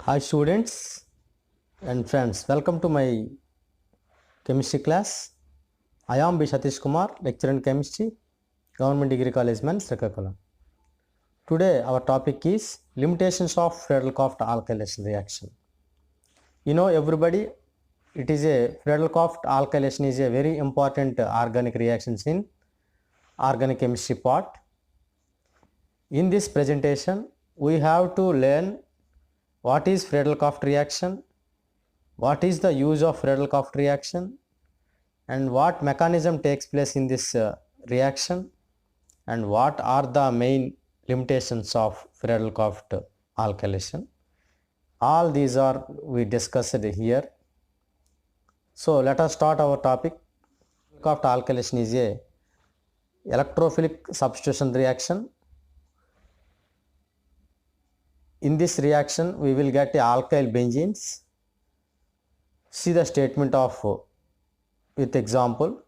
Hi students and friends, welcome to my chemistry class. I am B. Satish Kumar, lecturer in chemistry, Government Degree College, Srikakulam. Today our topic is limitations of Friedel-Crafts alkylation reaction. You know everybody, it is a Friedel-Crafts alkylation is a very important organic reactions in organic chemistry part. In this presentation, we have to learn what is Friedel-Crafts reaction, what is the use of Friedel-Crafts reaction, and what mechanism takes place in this reaction, and what are the main limitations of Friedel-Crafts alkylation. All these are we discussed here. So let us start our topic. Friedel-Crafts alkylation is a electrophilic substitution reaction. In this reaction we will get alkyl benzenes. See the statement of with example.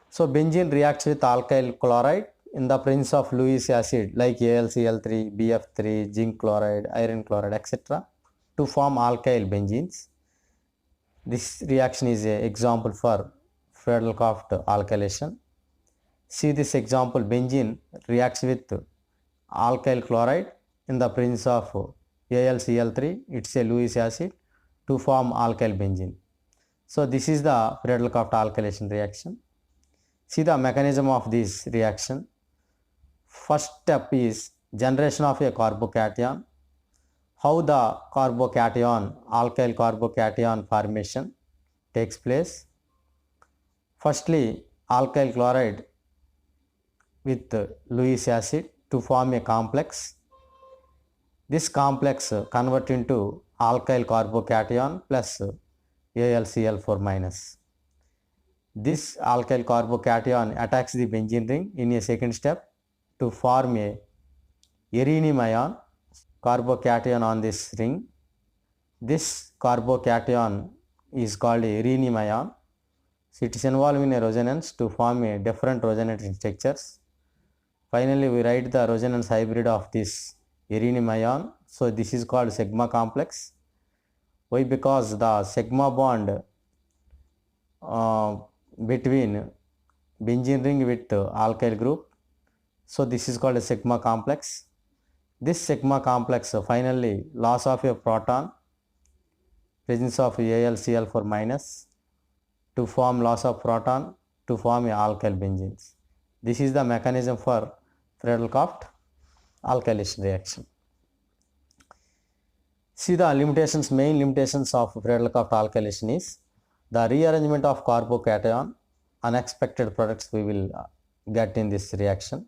So benzene reacts with alkyl chloride in the presence of Lewis acid like AlCl3, BF3, zinc chloride, iron chloride, etc. to form alkyl benzenes. This reaction is an example for Friedel-Crafts alkylation. See this example, benzene reacts with alkyl chloride in the presence of AlCl3, it's a Lewis acid, to form alkyl benzene. So this is the Friedel-Crafts alkylation reaction. See the mechanism of this reaction. First step is generation of a carbocation. How the carbocation, alkyl carbocation formation takes place. Firstly, alkyl chloride with Lewis acid to form a complex. This complex convert into alkyl carbocation plus AlCl4 minus. This alkyl carbocation attacks the benzene ring in a second step to form a erinium ion carbocation on this ring. This carbocation is called erinium ion. So it is involved in a resonance to form a different resonance structures. Finally, we write the resonance hybrid of this erinium ion. So this is called sigma complex. Why? Because the sigma bond between benzene ring with alkyl group. So this is called a sigma complex. This sigma complex finally loss of a proton, presence of AlCl4 minus to form loss of proton to form a alkyl benzenes. This is the mechanism for Friedel-Crafts alkylation reaction. See the limitations, main limitations of Friedel-Crafts alkylation is the rearrangement of carbocation, unexpected products we will get in this reaction.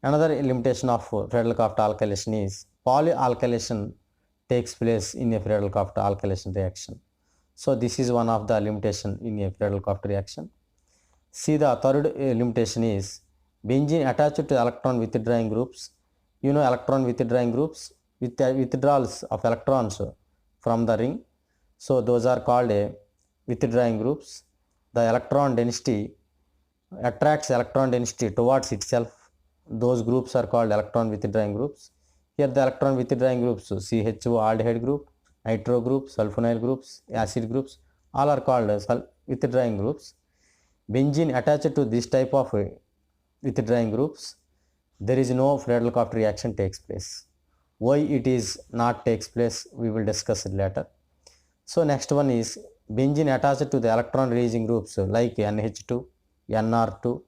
Another limitation of Friedel-Crafts alkylation is polyalkylation takes place in a Friedel-Crafts alkylation reaction. So this is one of the limitation in a Friedel-Crafts reaction. See the third limitation is benzene attached to electron withdrawing groups. You know electron withdrawing groups with withdrawals of electrons from the ring. So those are called withdrawing groups. The electron density attracts electron density towards itself. Those groups are called electron withdrawing groups. Here the electron withdrawing groups, CHO aldehyde group, nitro group, sulfonyl groups, acid groups, all are called withdrawing groups. Benzene attached to this type of withdrawing groups, there is no Friedel-Crafts reaction takes place. Why it is not takes place, we will discuss it later. So next one is benzene attached to the electron releasing groups like NH2, NR2,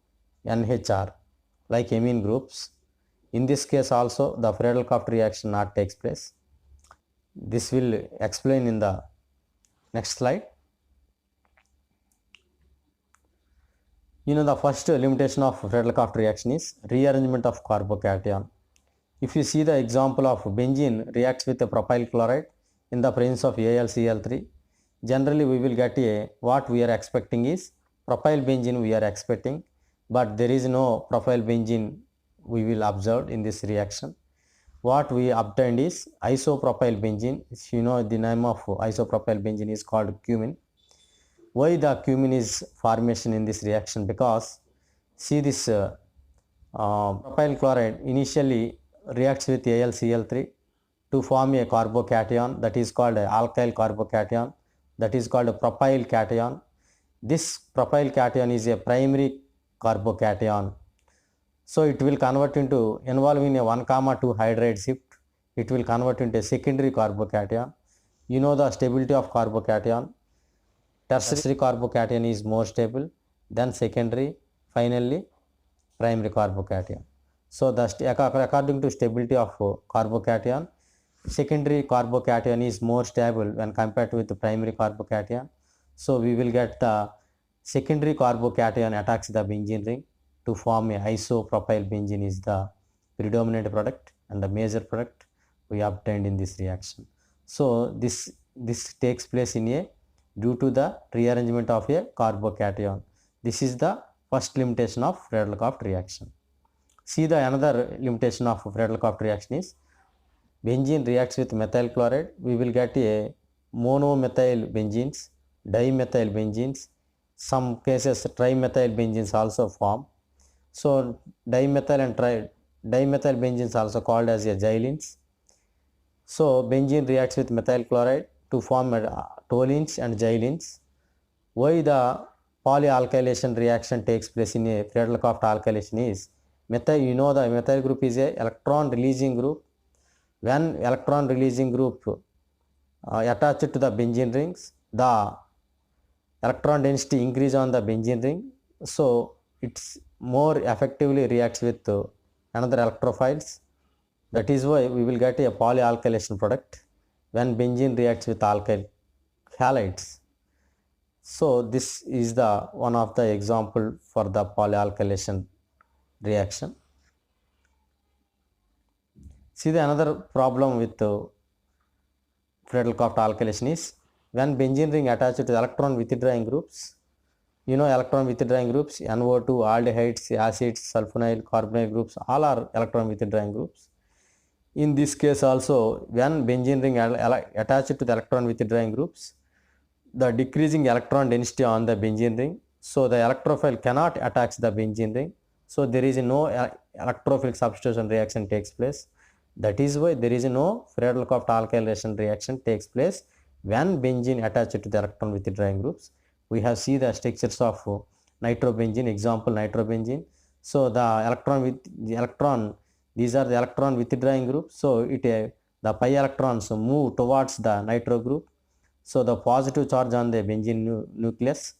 NHR, like amine groups. In this case also the Friedel-Crafts reaction not takes place. This will explain in the next slide. You know the first limitation of Friedel-Crafts reaction is rearrangement of carbocation. If you see the example of benzene reacts with a propyl chloride in the presence of AlCl3, generally we will get a, what we are expecting is propyl benzene we are expecting, but there is no propyl benzene we will observe in this reaction. What we obtained is isopropyl benzene. You know the name of isopropyl benzene is called cumene. Why the cumene is formation in this reaction? Because see this propyl chloride initially reacts with AlCl3 to form a carbocation that is called a alkyl carbocation, that is called a propyl cation. This propyl cation is a primary carbocation. So it will convert into, involving a 1,2 hydride shift, it will convert into a secondary carbocation. You know the stability of carbocation. Tertiary carbocation is more stable, then secondary, finally primary carbocation. So according to stability of carbocation, secondary carbocation is more stable when compared with the primary carbocation. So we will get the secondary carbocation attacks the benzene ring to form a isopropyl benzene is the predominant product and the major product we obtained in this reaction. So this takes place in a due to the rearrangement of a carbocation. This is the first limitation of Friedel-Crafts reaction. See the another limitation of Friedel-Crafts reaction is benzene reacts with methyl chloride. We will get a monomethyl benzenes, dimethyl benzenes, some cases trimethyl benzenes also form. So dimethyl and dimethyl benzenes also called as a xylenes. So benzene reacts with methyl chloride to form toluenes and xylenes. Why the polyalkylation reaction takes place in a Friedel-Crafts alkylation is methyl. You know the methyl group is a electron releasing group. When electron releasing group attached to the benzene rings, the electron density increase on the benzene ring. So it's more effectively reacts with another electrophiles. That is why we will get a polyalkylation product when benzene reacts with alkyl halides. So this is the one of the example for the polyalkylation reaction. See the another problem with Friedel-Crafts alkylation is when benzene ring attached to electron withdrawing groups. You know electron withdrawing groups, NO2, aldehydes, acids, sulfonyl, carbonyl groups, all are electron withdrawing groups. In this case also, when benzene ring attached to the electron withdrawing groups, the decreasing electron density on the benzene ring, so the electrophile cannot attach the benzene ring. So there is no electrophilic substitution reaction takes place. That is why there is no Friedel-Crafts alkylation reaction takes place when benzene attached to the electron withdrawing groups. We have seen the structures of nitrobenzene, example nitrobenzene. So the these are the electron withdrawing groups. So the pi electrons move towards the nitro group. So the positive charge on the benzene nucleus.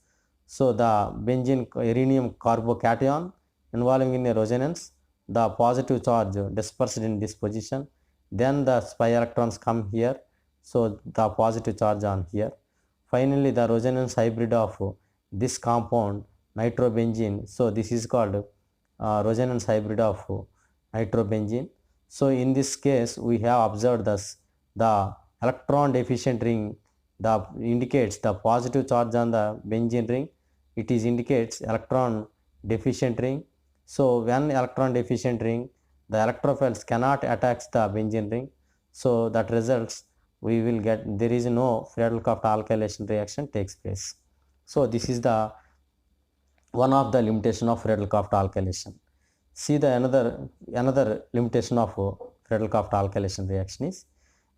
So the benzene uranium carbocation involving in a resonance, the positive charge dispersed in this position. Then the pi electrons come here. So the positive charge on here. Finally, the resonance hybrid of this compound nitrobenzene. So this is called resonance hybrid of nitrobenzene. So in this case, we have observed thus the electron deficient ring indicates the positive charge on the benzene ring. It is indicates electron deficient ring. So when electron deficient ring, the electrophiles cannot attach the benzene ring. So that results we will get there is no Friedel-Crafts alkylation reaction takes place. So this is the one of the limitation of Friedel-Crafts alkylation. See the another limitation of Friedel-Crafts alkylation reaction is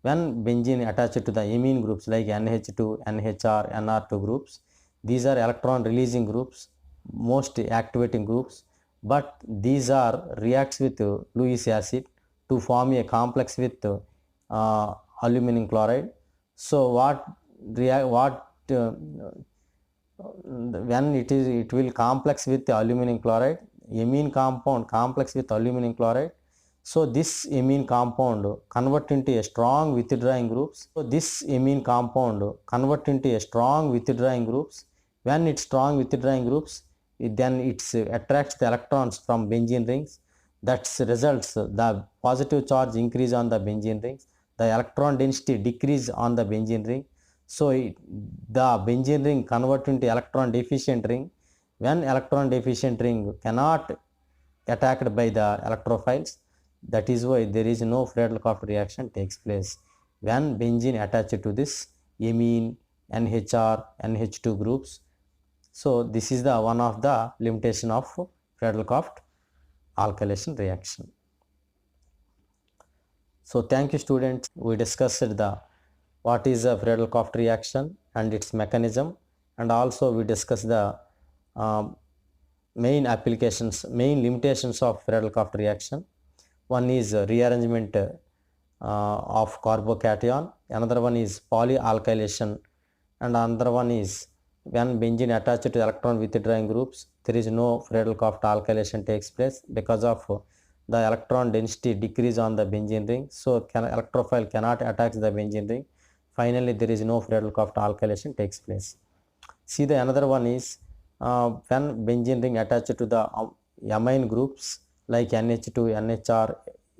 when benzene attached to the amine groups like NH2, NHR, NR2 groups. These are electron releasing groups, most activating groups, but these are reacts with Lewis acid to form a complex with aluminum chloride. So when it will complex with the aluminum chloride, amine compound complex with aluminum chloride. So this amine compound convert into a strong withdrawing groups. So this amine compound convert into a strong withdrawing groups. When it's strong withdrawing groups, then it attracts the electrons from benzene rings. That results the positive charge increase on the benzene rings. The electron density decrease on the benzene ring. So the benzene ring convert into electron deficient ring. When electron deficient ring cannot attacked by the electrophiles, that is why there is no Friedel-Crafts reaction takes place when benzene attached to this amine, NHR, NH2 groups. So this is the one of the limitation of Friedel-Crafts alkylation reaction. So thank you students, we discussed the what is a Friedel-Crafts reaction and its mechanism, and also we discussed the um, main applications, main limitations of Friedel-Crafts reaction. One is rearrangement of carbocation, another one is polyalkylation, and another one is when benzene attached to electron withdrawing groups, there is no Friedel-Crafts alkylation takes place because of the electron density decrease on the benzene ring, so electrophile cannot attach the benzene ring. Finally, there is no Friedel-Crafts alkylation takes place. See, the another one is when benzene ring attached to the amine groups like NH2, NHR,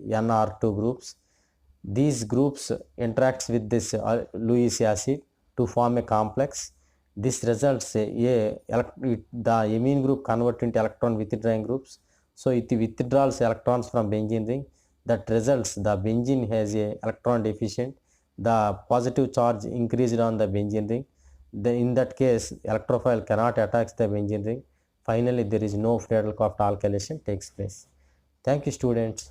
NR2 groups, these groups interacts with this Lewis acid to form a complex. This results the amine group convert into electron withdrawing groups. So it withdraws electrons from benzene ring. That results the benzene has a electron deficient. The positive charge increased on the benzene ring. Then in that case, electrophile cannot attach the benzene ring. Finally, there is no Friedel-Crafts alkylation takes place. Thank you, students.